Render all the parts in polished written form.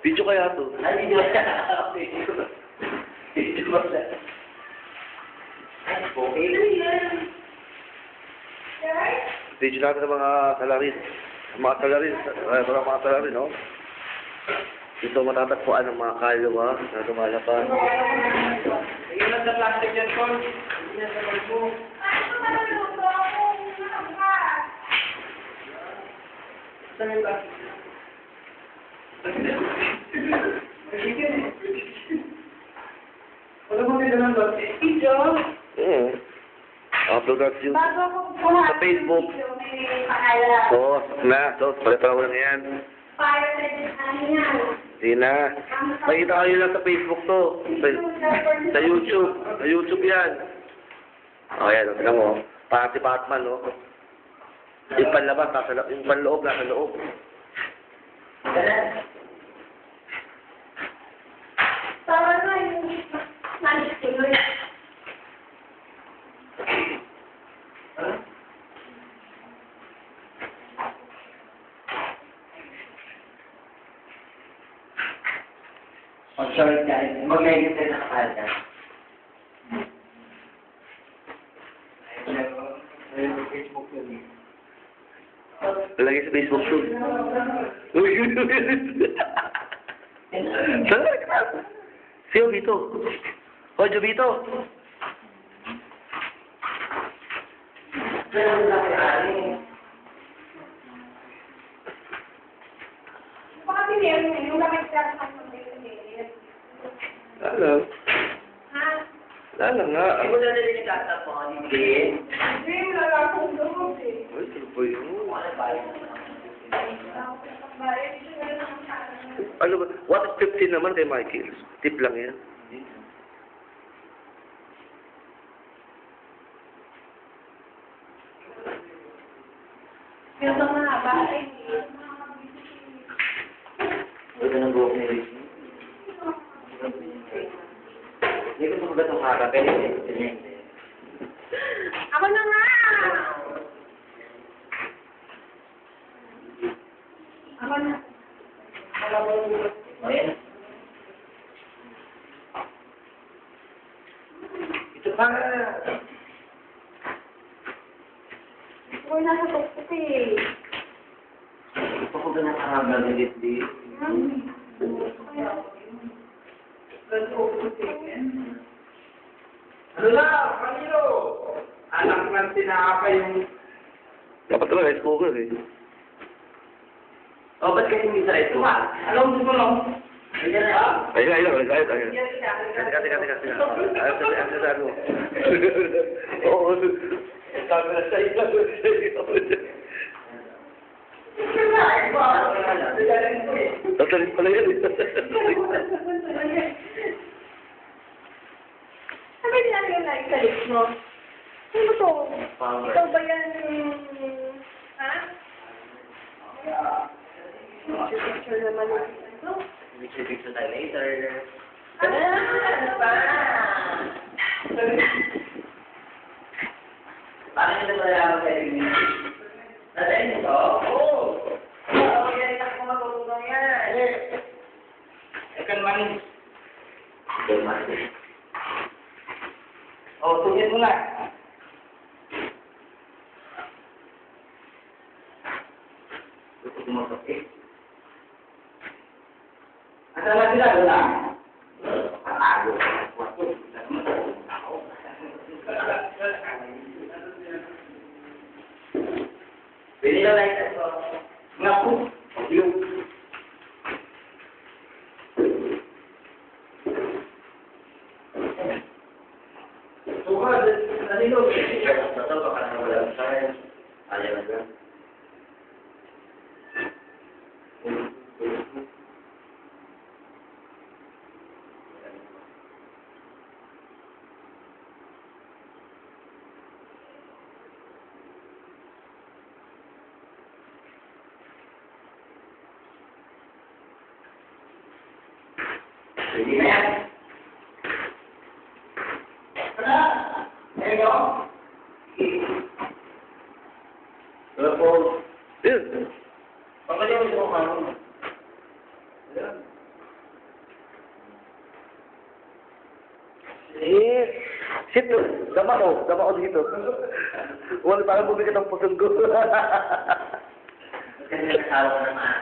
Video kaya to. Ay, video na. Video ba siya? Ay, okay. Video natin ng mga salarin. Mga salarin, no? Ito matatagpuan ng mga kalwa na lumalapan. Sige na sa plastic yan, Paul. Hindi na sa balbo. Saan yung plastic? Wala mo may ganun ba? Video? Upload natin yun Bago ko buhat sa Facebook. may paalam. So, pala lang yan. Fire na yan. Hindi na. Makikita kayo lang sa Facebook to. Sa YouTube. Sa YouTube yan. O, yan. Tignan mo. Parang si Batman, no? Yung panlabas, yung panloob, nasa loob. Tama na yung manisiloy. Mag-short ka. Mag-legit ka na kapal ka. Ayun, Facebook yun. Lagi sa Facebook shoot. Si Jovito. O, Jovito. Baka pinili yung lamig ka sa Alam. Ha? Alam nga. Hindi mo na rin yung kata po, hindi. Hindi, wala akong loob eh. Ay, ano ba yun? Ano ba? What is 15 naman kay Michael? Tip lang yan. Yung sa mga bahay. Ito na buhok ni Ricky. Hindi ko sumagat ang haka, pero hindi. Ako na nga! Ako na. Ayan. Ito pa. Ako nasa tuktok eh. Ito ko ba nakahanga ng litli? Ano lang, kanino? Anak ng tinapa yung... Dapat talaga rice cooker eh. O, ba't kasi hindi sa ito? Alam mo lang. Ayan na. Ayun. Teka. Ayun sa ano. Oo. Sabi na sa iyo. Tatalit pala yan eh. Sabi nila yung like sa lips mo. Ano to? Ikaw ba yan? Ha? Picture naman ito. Picture tayo later. Ano ba? Parang hindi ba yung kayo niyo? Natayin nito? Oo. Oo, yan. Ako matutulong yan. Ikan manis. Ikan manis. O, tungin mo na. Ito kumatok eh. Asa na sila? Wala. Patago. Pwede na lang ito. Naku. Yung. Suka, nanilo. Betul, baka na wala saya. Ayaw na ba? Hindi na yan. Wala. There you go. Wala po. Yun. Pagkali mo sa mukha mo. Ayan. Eh, shit, dama ko dito. Wala, parang bumigyan ng pusong ko. Kasi nakasawa ka naman.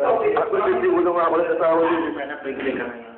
Ako, hindi mo nung ako lang kasawa din. Sana pwede ka ngayon.